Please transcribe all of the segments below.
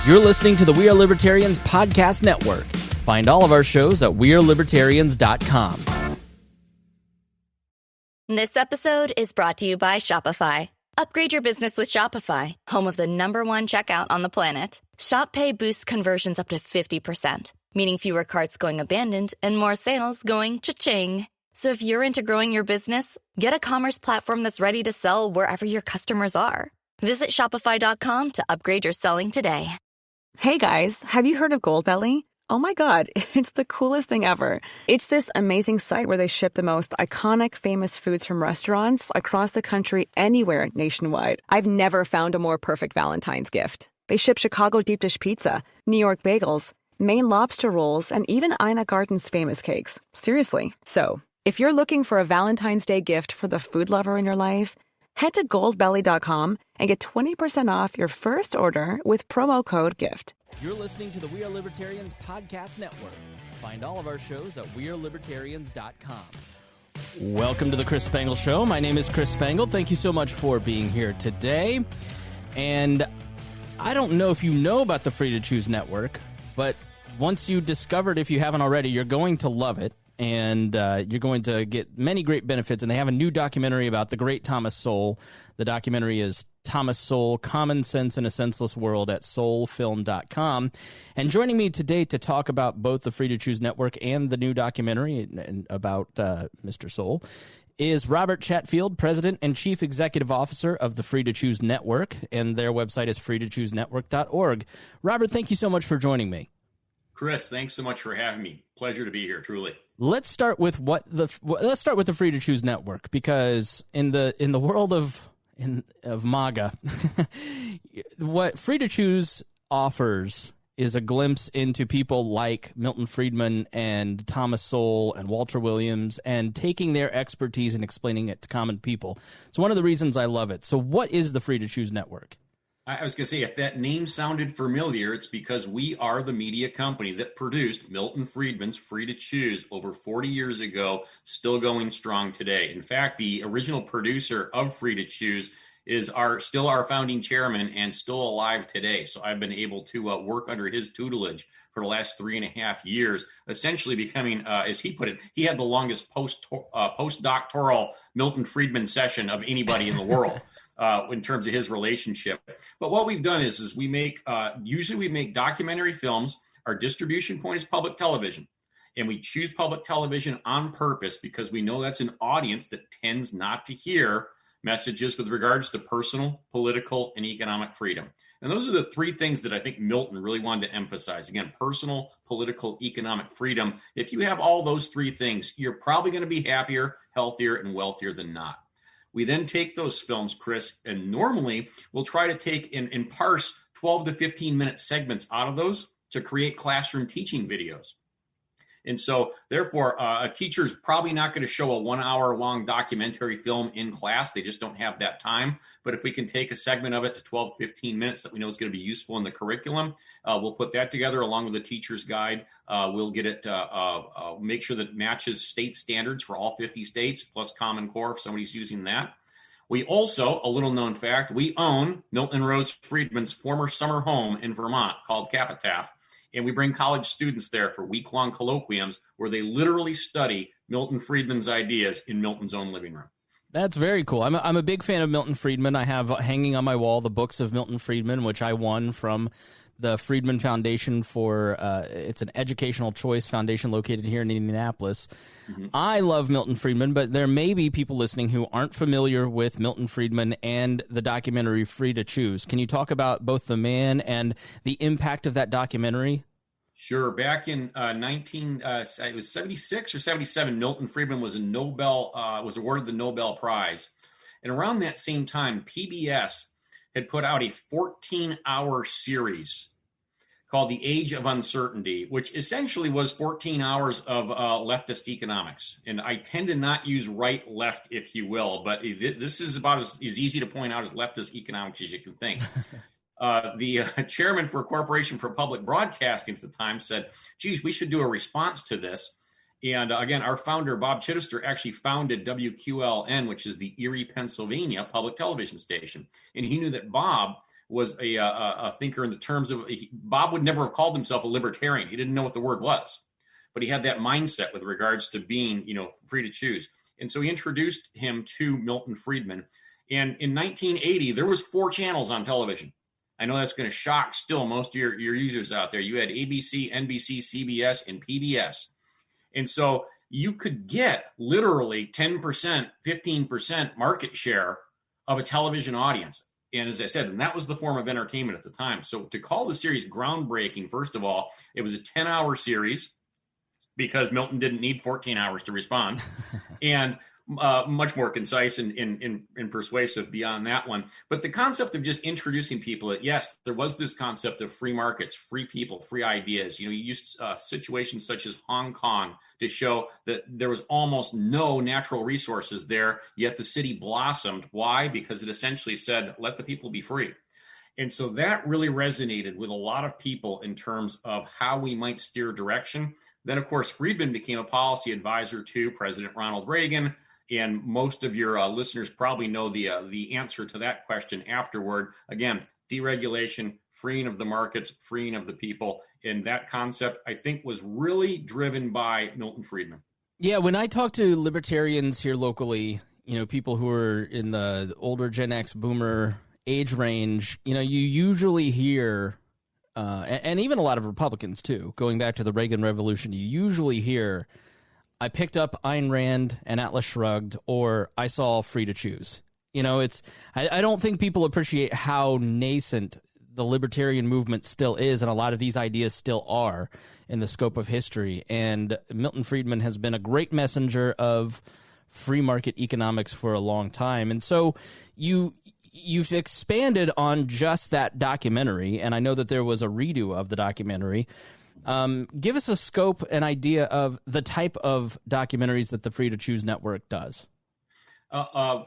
You're listening to the We Are Libertarians podcast network. Find all of our shows at wearelibertarians.com. This episode is brought to you by Shopify. Upgrade your business with Shopify, home of the #1 checkout on the planet. Shop Pay boosts conversions up to 50%, meaning fewer carts going abandoned and more sales going cha-ching. So if you're into growing your business, get a commerce platform that's ready to sell wherever your customers are. Visit shopify.com to upgrade your selling today. Hey guys, have you heard of Goldbelly? Oh my god, it's the coolest thing ever. It's this amazing site where they ship the most iconic famous foods from restaurants across the country anywhere nationwide. I've never found a more perfect Valentine's gift. They ship Chicago deep dish pizza, New York bagels, Maine lobster rolls, and even Ina Garten's famous cakes. Seriously. So, if you're looking for a Valentine's Day gift for the food lover in your life, head to goldbelly.com and get 20% off your first order with promo code GIFT. You're listening to the We Are Libertarians podcast network. Find all of our shows at wearelibertarians.com. Welcome to the Chris Spangle Show. My name is Chris Spangle. Thank you so much for being here today. And I don't know if you know about the Free to Choose network, but once you discover it, if you haven't already, you're going to love it. And you're going to get many great benefits. And they have a new documentary about the great Thomas Sowell. The documentary is Thomas Sowell, Common Sense in a Senseless World at sowellfilm.com. And joining me today to talk about both the Free to Choose network and the new documentary about Mr. Sowell is Robert Chatfield, President and Chief Executive Officer of the Free to Choose network. And their website is freetochoosenetwork.org. Robert, thank you so much for joining me. Chris, thanks so much for having me. Pleasure to be here, truly. Let's start with the Free to Choose network, because in the world of MAGA, what Free to Choose offers is a glimpse into people like Milton Friedman and Thomas Sowell and Walter Williams, and taking their expertise and explaining it to common people. It's one of the reasons I love it. So what is the Free to Choose network? I was going to say, if that name sounded familiar, it's because we are the media company that produced Milton Friedman's Free to Choose over 40 years ago, still going strong today. In fact, the original producer of Free to Choose is still our founding chairman and still alive today. So I've been able to work under his tutelage for the last 3.5 years, essentially becoming, as he put it, he had the longest postdoctoral Milton Friedman session of anybody in the world. In terms of his relationship. But what we've done is we make, usually we make documentary films. Our distribution point is public television. And we choose public television on purpose because we know that's an audience that tends not to hear messages with regards to personal, political, and economic freedom. And those are the three things that I think Milton really wanted to emphasize. Again, personal, political, economic freedom. If you have all those three things, you're probably going to be happier, healthier, and wealthier than not. We then take those films, Chris, and normally we'll try to take and parse 12 to 15-minute segments out of those to create classroom teaching videos. And so, therefore, a teacher's probably not going to show a 1-hour-long documentary film in class. They just don't have that time. But if we can take a segment of it to 12, 15 minutes that we know is going to be useful in the curriculum, we'll put that together along with the teacher's guide. We'll get it, make sure that it matches state standards for all 50 states, plus Common Core if somebody's using that. We also, a little known fact, we own Milton Rose Friedman's former summer home in Vermont called Capitath. And we bring college students there for week-long colloquiums where they literally study Milton Friedman's ideas in Milton's own living room. That's very cool. I'm a big fan of Milton Friedman. I have hanging on my wall the books of Milton Friedman, which I won from the Friedman Foundation for, it's an educational choice foundation located here in Indianapolis. Mm-hmm. I love Milton Friedman, but there may be people listening who aren't familiar with Milton Friedman and the documentary Free to Choose. Can you talk about both the man and the impact of that documentary? Sure. Back in it was 76 or 77, Milton Friedman was was awarded the Nobel Prize. And around that same time, PBS had put out a 14-hour series called The Age of Uncertainty, which essentially was 14 hours of leftist economics. And I tend to not use right-left, if you will, but this is about as easy to point out as leftist economics as you can think. The chairman for Corporation for Public Broadcasting at the time said, geez, we should do a response to this. And again, our founder, Bob Chittister, actually founded WQLN, which is the Erie, Pennsylvania public television station. And he knew that Bob was a thinker in the terms of, Bob would never have called himself a libertarian. He didn't know what the word was, but he had that mindset with regards to being, free to choose. And so he introduced him to Milton Friedman. And in 1980, there was 4 channels on television. I know that's going to shock still most of your users out there. You had ABC, NBC, CBS, and PBS. And so you could get literally 10%, 15% market share of a television audience. And as I said, and that was the form of entertainment at the time. So to call the series groundbreaking, first of all, it was a 10-hour series because Milton didn't need 14 hours to respond. And much more concise and persuasive beyond that one. But the concept of just introducing people that, yes, there was this concept of free markets, free people, free ideas. You used situations such as Hong Kong to show that there was almost no natural resources there, yet the city blossomed. Why? Because it essentially said, let the people be free. And so that really resonated with a lot of people in terms of how we might steer direction. Then, of course, Friedman became a policy advisor to President Ronald Reagan. And most of your listeners probably know the answer to that question afterward. Again, deregulation, freeing of the markets, freeing of the people. And that concept, I think, was really driven by Milton Friedman. Yeah, when I talk to libertarians here locally, people who are in the older Gen X boomer age range, you usually hear, and even a lot of Republicans too, going back to the Reagan Revolution, you usually hear, I picked up Ayn Rand and Atlas Shrugged, or I saw Free to Choose. I don't think people appreciate how nascent the libertarian movement still is, and a lot of these ideas still are in the scope of history. And Milton Friedman has been a great messenger of free market economics for a long time. And so you've expanded on just that documentary, and I know that there was a redo of the documentary. Give us a scope, an idea of the type of documentaries that the Free to Choose Network does.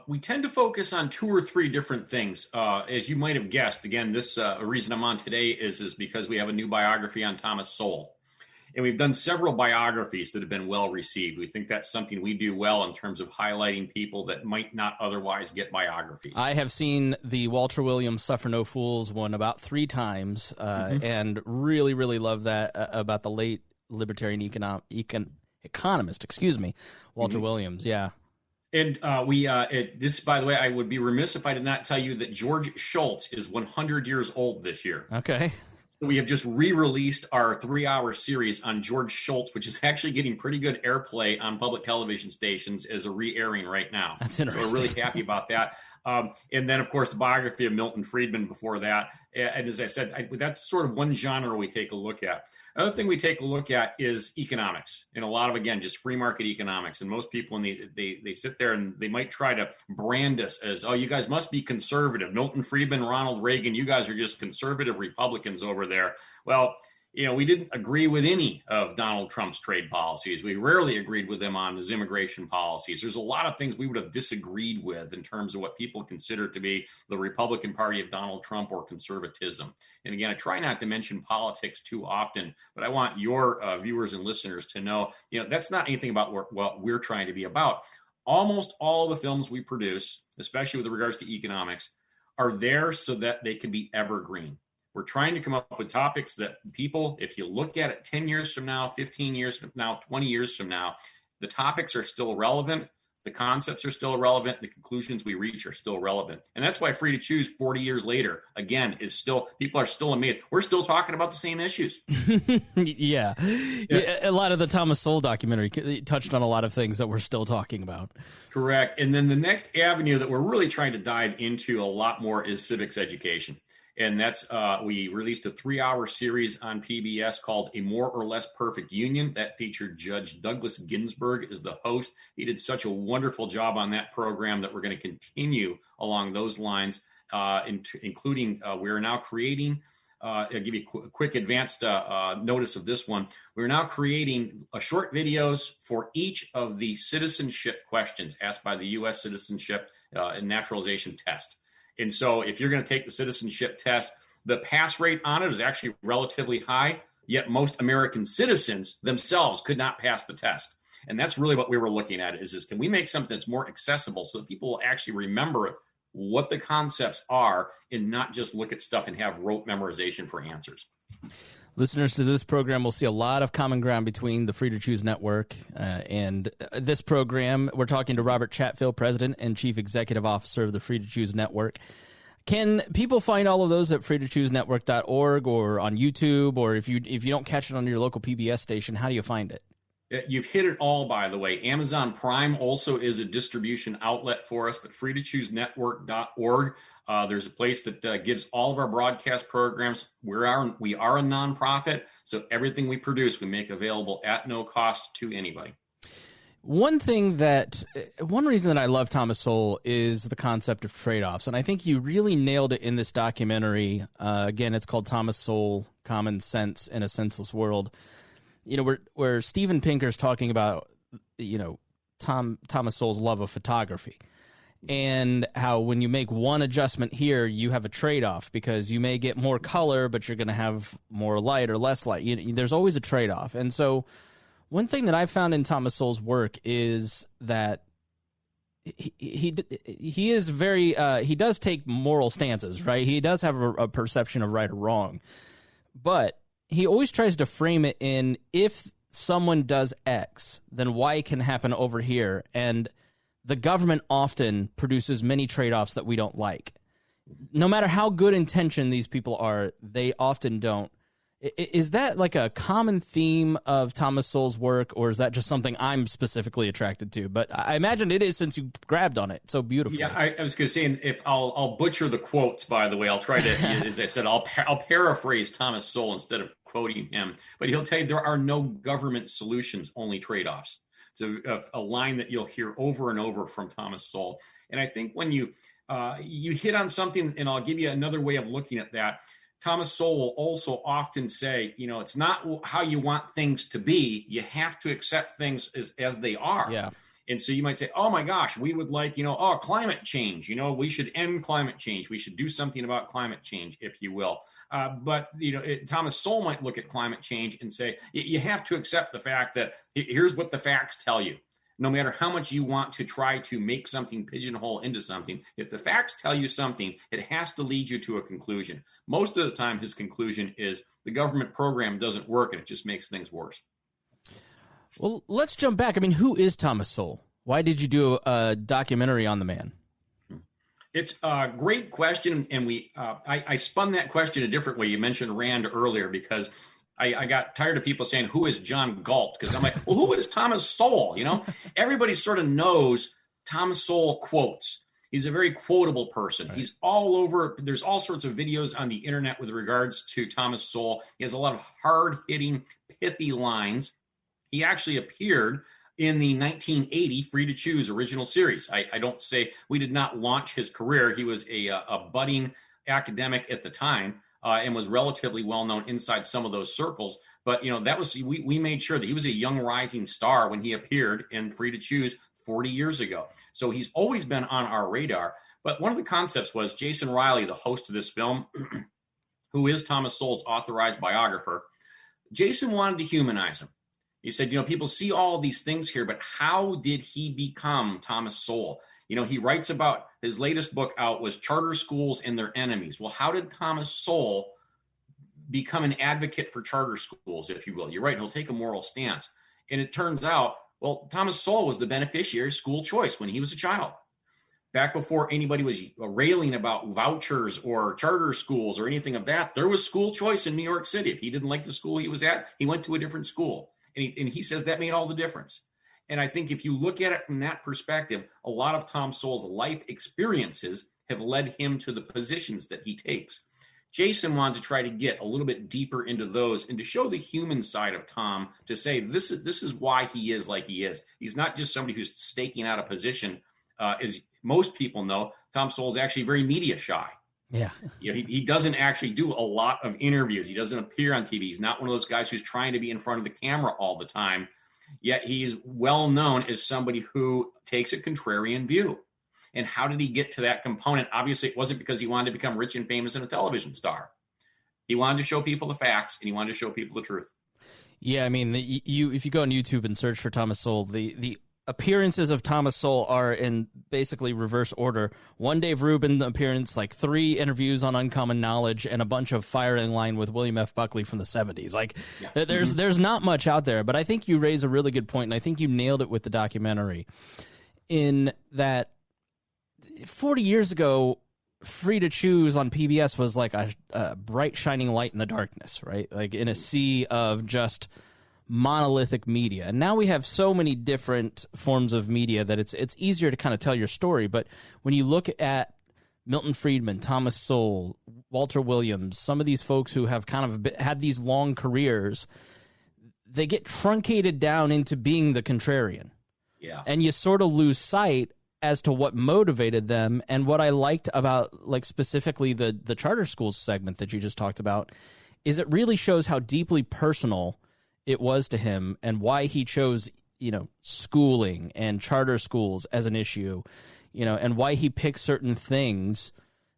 We tend to focus on 2 or 3 different things. As you might have guessed, again, this reason I'm on today is because we have a new biography on Thomas Sowell. And we've done several biographies that have been well received. We think that's something we do well in terms of highlighting people that might not otherwise get biographies. I have seen the Walter Williams Suffer No Fools one about 3 times and really, really love that about the late libertarian economist, Walter Williams. Yeah. And this, by the way, I would be remiss if I did not tell you that George Shultz is 100 years old this year. Okay. We have just re-released our 3-hour series on George Shultz, which is actually getting pretty good airplay on public television stations as a re-airing right now. That's interesting. So we're really happy about that. And then, of course, the biography of Milton Friedman before that. And as I said, that's sort of one genre we take a look at. Another thing we take a look at is economics, and a lot of, again, just free market economics. And most people, when they sit there and they might try to brand us as, oh, you guys must be conservative. Milton Friedman, Ronald Reagan, you guys are just conservative Republicans over there. Well, we didn't agree with any of Donald Trump's trade policies. We rarely agreed with him on his immigration policies. There's a lot of things we would have disagreed with in terms of what people consider to be the Republican Party of Donald Trump or conservatism. And again, I try not to mention politics too often, but I want your viewers and listeners to know, that's not anything about what we're trying to be about. Almost all the films we produce, especially with regards to economics, are there so that they can be evergreen. We're trying to come up with topics that people, if you look at it 10 years from now, 15 years from now, 20 years from now, the topics are still relevant. The concepts are still relevant. The conclusions we reach are still relevant. And that's why Free to Choose 40 years later, again, people are still amazed. We're still talking about the same issues. Yeah. A lot of the Thomas Sowell documentary touched on a lot of things that we're still talking about. Correct. And then the next avenue that we're really trying to dive into a lot more is civics education. And that's we released a 3-hour series on PBS called A More or Less Perfect Union that featured Judge Douglas Ginsburg as the host. He did such a wonderful job on that program that we're going to continue along those lines, including we're now creating, I'll give you a quick advanced notice of this one. We're now creating short videos for each of the citizenship questions asked by the U.S. Citizenship and Naturalization Test. And so if you're going to take the citizenship test, the pass rate on it is actually relatively high, yet most American citizens themselves could not pass the test. And that's really what we were looking at is can we make something that's more accessible so that people will actually remember what the concepts are and not just look at stuff and have rote memorization for answers. Listeners to this program will see a lot of common ground between the Free to Choose Network and this program. We're talking to Robert Chatfield, President and Chief Executive Officer of the Free to Choose Network. Can people find all of those at freetochoosenetwork.org or on YouTube, or if you don't catch it on your local PBS station, how do you find it? You've hit it all, by the way. Amazon Prime also is a distribution outlet for us, but freetochoosenetwork.org. There's a place that gives all of our broadcast programs. We are a nonprofit, so everything we produce we make available at no cost to anybody. One reason that I love Thomas Sowell is the concept of trade-offs, and I think you really nailed it in this documentary. Again, it's called Thomas Sowell, Common Sense in a Senseless World. You know, where Steven Pinker's talking about, you know, Thomas Sowell's love of photography and how when you make one adjustment here, you have a trade-off because you may get more color, but you're going to have more light or less light. There's always a trade-off. And so one thing that I've found in Thomas Sowell's work is that he is very he does take moral stances, right? He does have a perception of right or wrong, but he always tries to frame it in, if someone does X, then Y can happen over here. And the government often produces many trade-offs that we don't like. No matter how good intentioned these people are, they often don't. Is that like a common theme of Thomas Sowell's work, or is that just something I'm specifically attracted to? But I imagine it is, since you grabbed on it so beautifully. Yeah, I was going to say, if I'll butcher the quotes, by the way. I'll try to, as I said, I'll paraphrase Thomas Sowell instead of quoting him. But he'll tell you there are no government solutions, only trade-offs. It's a line that you'll hear over and over from Thomas Sowell. And I think when you hit on something, and I'll give you another way of looking at that. Thomas Sowell will also often say, you know, it's not how you want things to be. You have to accept things as they are. Yeah. And so you might say, oh my gosh, we would like, climate change. We should end climate change. We should do something about climate change, if you will. But Thomas Sowell might look at climate change and say, you have to accept the fact that here's what the facts tell you. No matter how much you want to try to make something pigeonhole into something, if the facts tell you something, it has to lead you to a conclusion. Most of the time, his conclusion is the government program doesn't work and it just makes things worse. Well, let's jump back. I mean, who is Thomas Sowell? Why did you do a documentary on the man? It's a great question, and I spun that question a different way. You mentioned Rand earlier because I got tired of people saying, who is John Galt? Because I'm like, well, who is Thomas Sowell? Everybody sort of knows Thomas Sowell quotes. He's a very quotable person. Right. He's all over. There's all sorts of videos on the internet with regards to Thomas Sowell. He has a lot of hard-hitting, pithy lines. He actually appeared in the 1980 Free to Choose original series. I don't say we did not launch his career. He was a budding academic at the time. And was relatively well known inside some of those circles. But, that was, we made sure that he was a young rising star when he appeared in Free to Choose 40 years ago. So he's always been on our radar. But one of the concepts was Jason Riley, the host of this film, who is Thomas Sowell's authorized biographer. Jason wanted to humanize him. He said, people see all of these things here, but how did he become Thomas Sowell? He writes about his latest book out was Charter Schools and Their Enemies. Well, how did Thomas Sowell become an advocate for charter schools, if you will? You're right, he'll take a moral stance. And it turns out, well, Thomas Sowell was the beneficiary of school choice when he was a child. Back before anybody was railing about vouchers or charter schools or anything of that, there was school choice in New York City. If he didn't like the school he was at, he went to a different school. And he says that made all the difference. And I think if you look at it from that perspective, a lot of Tom Sowell's life experiences have led him to the positions that he takes. Jason wanted to try to get a little bit deeper into those and to show the human side of Tom, to say this is why he is like he is. He's not just somebody who's staking out a position. As most people know, Tom Sowell is actually very media shy. Yeah. He doesn't actually do a lot of interviews. He doesn't appear on TV. He's not one of those guys who's trying to be in front of the camera all the time. Yet he's well known as somebody who takes a contrarian view. And how did he get to that component? Obviously, it wasn't because he wanted to become rich and famous and a television star. He wanted to show people the facts, and he wanted to show people the truth. Yeah, I mean, if you go on YouTube and search for Thomas Sowell, the appearances of Thomas Sowell are in basically reverse order. One Dave Rubin appearance, like 3 interviews on Uncommon Knowledge, and a bunch of Fire in Line with William F. Buckley from the 70s. Like, there's not much out there, but I think you raise a really good point, and I think you nailed it with the documentary, in that 40 years ago, Free to Choose on PBS was like a bright, shining light in the darkness, right? Like in a sea of just monolithic media. And now we have so many different forms of media that it's easier to kind of tell your story. But when you look at Milton Friedman, Thomas Sowell, Walter Williams, some of these folks who have kind of had these long careers, they get truncated down into being the contrarian. Yeah. And you sort of lose sight as to what motivated them. And what I liked about, like, specifically the charter schools segment that you just talked about is it really shows how deeply personal it was to him and why he chose, schooling and charter schools as an issue, and why he picked certain things,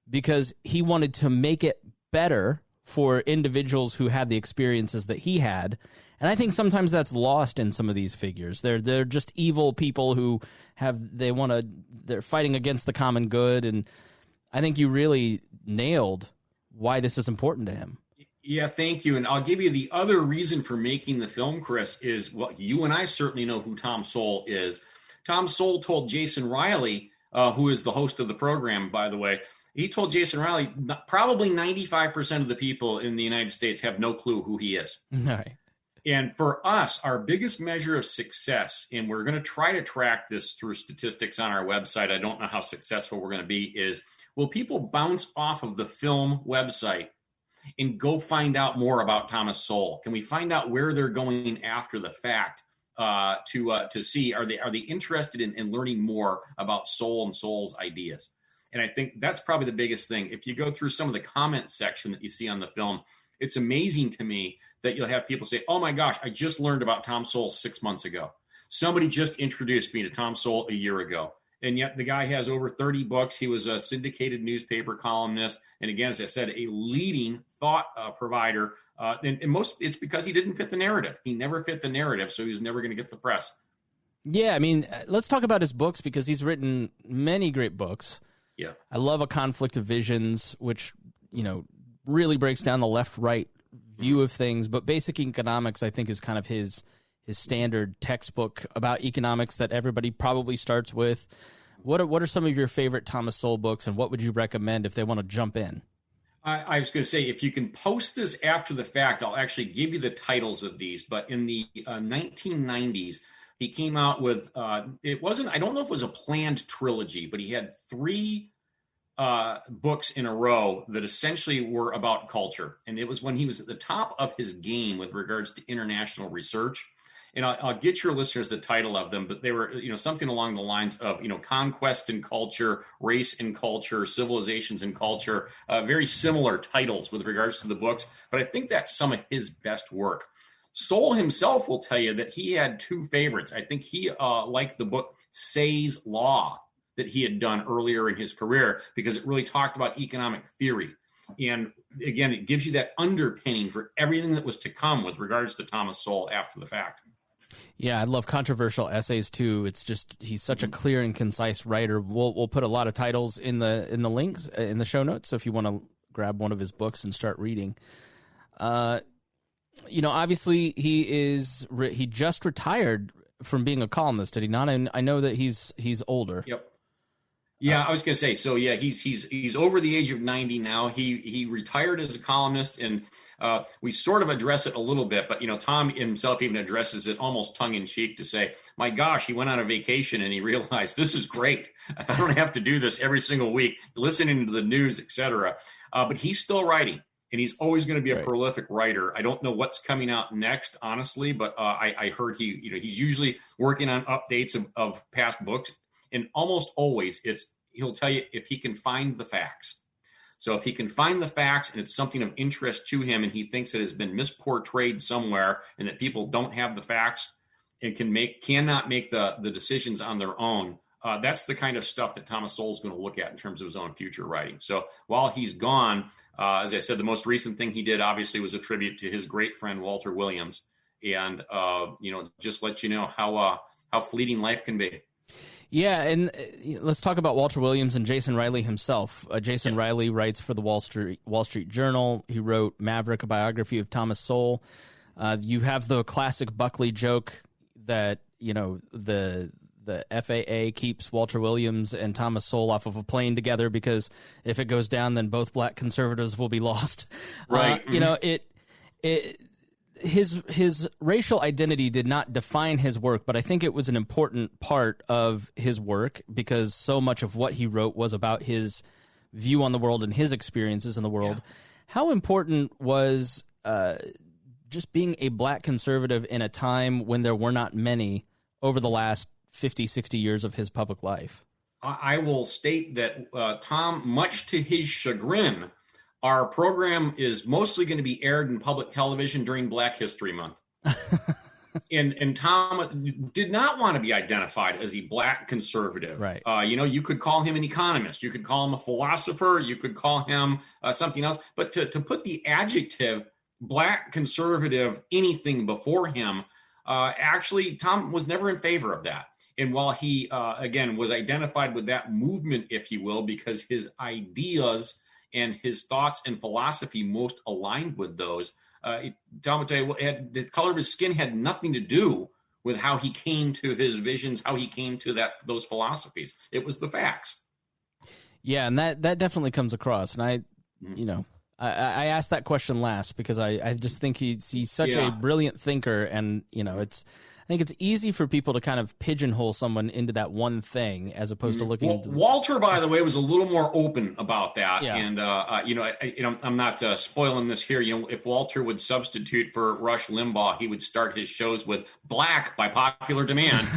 because he wanted to make it better for individuals who had the experiences that he had. And I think sometimes that's lost in some of these figures. They're just evil people who they're fighting against the common good. And I think you really nailed why this is important to him. Yeah, thank you. And I'll give you the other reason for making the film, Chris, is what you and I certainly know who Tom Sowell is. Tom Sowell told Jason Riley, who is the host of the program, by the way, he told Jason Riley, probably 95% of the people in the United States have no clue who he is. All right. And for us, our biggest measure of success, and we're going to try to track this through statistics on our website, I don't know how successful we're going to be, is will people bounce off of the film website and go find out more about Thomas Sowell? Can we find out where they're going after the fact to see, are they interested in learning more about Sowell and Sowell's ideas? And I think that's probably the biggest thing. If you go through some of the comment section that you see on the film, it's amazing to me that you'll have people say, oh my gosh, I just learned about Tom Sowell 6 months ago. Somebody just introduced me to Tom Sowell a year ago. And yet the guy has over 30 books. He was a syndicated newspaper columnist. And again, as I said, a leading thought provider. And it's because he didn't fit the narrative. He never fit the narrative, so he was never going to get the press. Yeah, I mean, let's talk about his books, because he's written many great books. Yeah. I love A Conflict of Visions, which, really breaks down the left-right view of things. But Basic Economics, I think, is kind of his standard textbook about economics that everybody probably starts with. What are some of your favorite Thomas Sowell books, and what would you recommend if they want to jump in? I was going to say, if you can post this after the fact, I'll actually give you the titles of these. But in the 1990s, he came out with, I don't know if it was a planned trilogy, but he had 3 books in a row that essentially were about culture. And it was when he was at the top of his game with regards to international research. And I'll get your listeners the title of them, but they were, something along the lines of, Conquest and Culture, Race and Culture, Civilizations and Culture, very similar titles with regards to the books. But I think that's some of his best work. Sowell himself will tell you that he had 2 favorites. I think he liked the book Say's Law that he had done earlier in his career, because it really talked about economic theory. And again, it gives you that underpinning for everything that was to come with regards to Thomas Sowell after the fact. Yeah, I love controversial essays too. It's just, he's such a clear and concise writer. We'll put a lot of titles in the links in the show notes, so if you want to grab one of his books and start reading. Obviously he just retired from being a columnist, did he not? And I know that he's older. Yep. Yeah, I was going to say, so yeah, he's over the age of 90 now. He retired as a columnist, and we sort of address it a little bit, but Tom himself even addresses it almost tongue in cheek to say, my gosh, he went on a vacation and he realized this is great. I don't have to do this every single week, listening to the news, etc. But he's still writing, and he's always going to be a prolific writer. I don't know what's coming out next, honestly, but I heard he's usually working on updates of past books. And almost always he'll tell you if he can find the facts. So if he can find the facts and it's something of interest to him and he thinks it has been misportrayed somewhere and that people don't have the facts and cannot make the decisions on their own, that's the kind of stuff that Thomas Sowell is going to look at in terms of his own future writing. So while he's gone, as I said, the most recent thing he did obviously was a tribute to his great friend Walter Williams. And, just let you know how how fleeting life can be. Yeah, and let's talk about Walter Williams and Jason Riley himself. Jason Riley writes for the Wall Street Journal. He wrote Maverick, a biography of Thomas Sowell. You have the classic Buckley joke that, the FAA keeps Walter Williams and Thomas Sowell off of a plane together because if it goes down, then both black conservatives will be lost. Right. His racial identity did not define his work, but I think it was an important part of his work because so much of what he wrote was about his view on the world and his experiences in the world. Yeah. How important was just being a black conservative in a time when there were not many over the last 50, 60 years of his public life? I will state that Tom, much to his chagrin, our program is mostly going to be aired in public television during Black History Month. and Tom did not want to be identified as a black conservative. Right. You could call him an economist. You could call him a philosopher. You could call him something else. But to put the adjective black conservative anything before him, actually, Tom was never in favor of that. And while he, again, was identified with that movement, if you will, because his ideas and his thoughts and philosophy most aligned with those, Tom would tell you, the color of his skin had nothing to do with how he came to his visions, how he came to those philosophies. It was the facts. Yeah, and that definitely comes across. And I asked that question last because I just think he's such a brilliant thinker, and I think it's easy for people to kind of pigeonhole someone into that one thing as opposed to looking. Walter, by the way, was a little more open about that, and I'm not spoiling this here. If Walter would substitute for Rush Limbaugh, he would start his shows with "Black" by popular demand.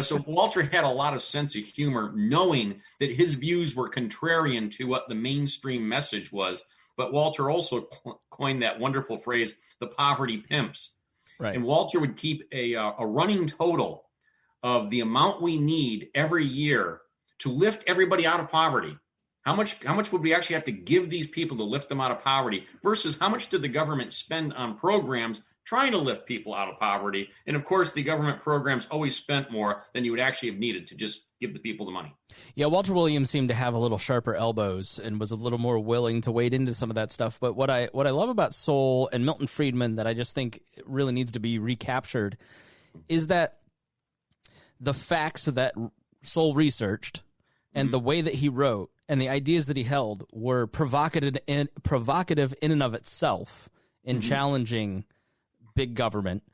So Walter had a lot of sense of humor, knowing that his views were contrarian to what the mainstream message was. But Walter also coined that wonderful phrase, "the poverty pimps." Right. And Walter would keep a running total of the amount we need every year to lift everybody out of poverty. How much would we actually have to give these people to lift them out of poverty versus how much did the government spend on programs trying to lift people out of poverty? And of course, the government programs always spent more than you would actually have needed to just give the people the money. Yeah, Walter Williams seemed to have a little sharper elbows and was a little more willing to wade into some of that stuff. But what I love about Sowell and Milton Friedman that I just think really needs to be recaptured is that the facts that Sowell researched and the way that he wrote and the ideas that he held were provocative in and of itself in challenging big government.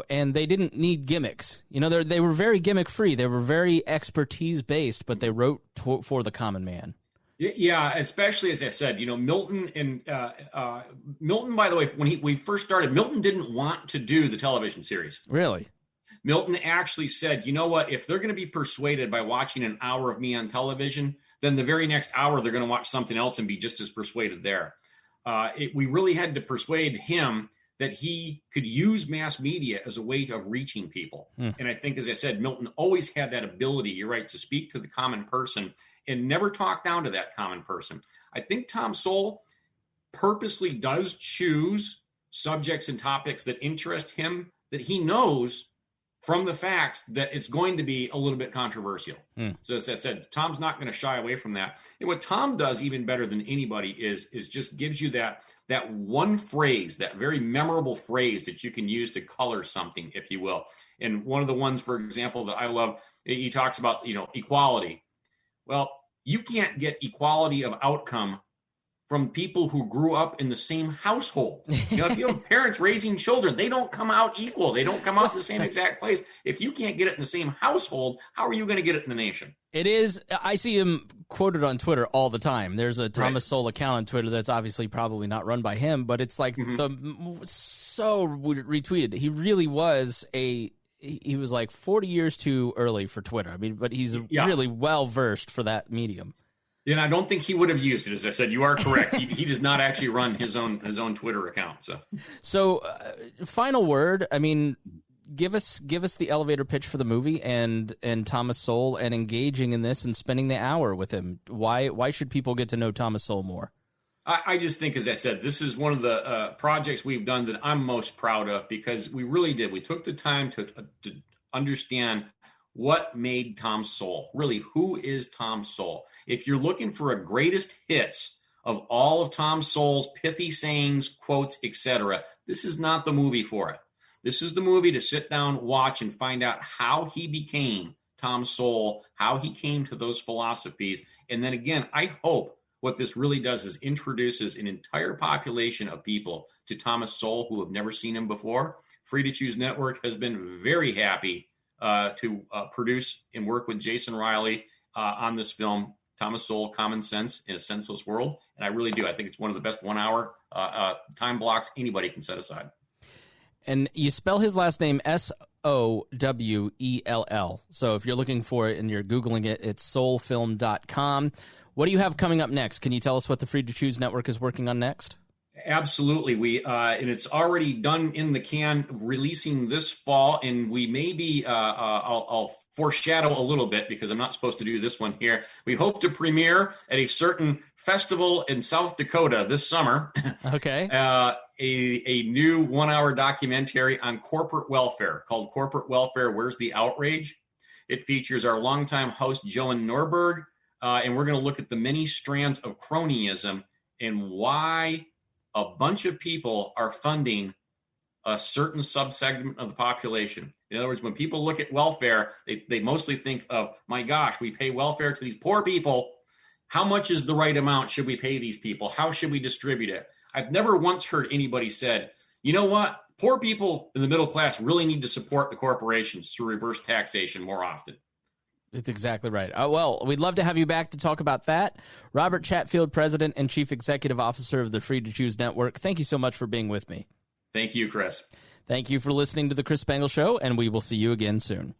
And they didn't need gimmicks. They were very gimmick free. They were very expertise based, but they wrote for the common man. Yeah, especially as I said, Milton and Milton. By the way, when we first started, Milton didn't want to do the television series. Really? Milton actually said, you know what? If they're going to be persuaded by watching an hour of me on television, then the very next hour they're going to watch something else and be just as persuaded there. We really had to persuade him that he could use mass media as a way of reaching people. And I think, as I said, Milton always had that ability, you're right, to speak to the common person and never talk down to that common person. I think Tom Sowell purposely does choose subjects and topics that interest him, that he knows from the facts that it's going to be a little bit controversial. So as I said, Tom's not going to shy away from that. And what Tom does even better than anybody is just gives you that one phrase, that very memorable phrase that you can use to color something, if you will. And one of the ones, for example, that I love, he talks about, equality. Well, you can't get equality of outcome from people who grew up in the same household. If you have parents raising children, they don't come out equal. They don't come out in the same exact place. If you can't get it in the same household, how are you going to get it in the nation? It is. I see him quoted on Twitter all the time. There's a Thomas Sowell account on Twitter that's obviously probably not run by him, but it's like so retweeted. He really was he was like 40 years too early for Twitter. I mean, but he's really well versed for that medium. And I don't think he would have used it. As I said, you are correct. He does not actually run his own Twitter account. So final word. I mean, give us the elevator pitch for the movie and Thomas Sowell and engaging in this and spending the hour with him. Why should people get to know Thomas Sowell more? I just think, as I said, this is one of the projects we've done that I'm most proud of because we really did. We took the time to understand what made Tom Sowell. Really, who is Tom Sowell? If you're looking for a greatest hits of all of Tom Sowell's pithy sayings, quotes, etc., this is not the movie for it. This is the movie to sit down, watch, and find out how he became Tom Sowell, how he came to those philosophies. And then again, I hope what this really does is introduces an entire population of people to Thomas Sowell who have never seen him before. Free to Choose Network has been very happy to produce and work with Jason Riley on this film, Thomas Sowell, Common Sense in a Senseless World. And I really do. I think it's one of the best 1 hour time blocks anybody can set aside. And you spell his last name Sowell. So if you're looking for it and you're Googling it, it's soulfilm.com. What do you have coming up next? Can you tell us what the Free to Choose Network is working on next? Absolutely. We and it's already done in the can, releasing this fall, and we may be, I'll foreshadow a little bit because I'm not supposed to do this one here. We hope to premiere at a certain festival in South Dakota this summer. Okay. A new 1 hour documentary on corporate welfare called Corporate Welfare, Where's the Outrage? It features our longtime host, Joan Norberg, and we're going to look at the many strands of cronyism and why a bunch of people are funding a certain subsegment of the population. In other words, when people look at welfare, they mostly think of, my gosh, we pay welfare to these poor people. How much is the right amount? Should we pay these people? How should we distribute it? I've never once heard anybody said, you know what? Poor people in the middle class really need to support the corporations through reverse taxation more often. It's exactly right. Well, we'd love to have you back to talk about that. Robert Chatfield, President and Chief Executive Officer of the Free to Choose Network, thank you so much for being with me. Thank you, Chris. Thank you for listening to The Chris Spangle Show, and we will see you again soon.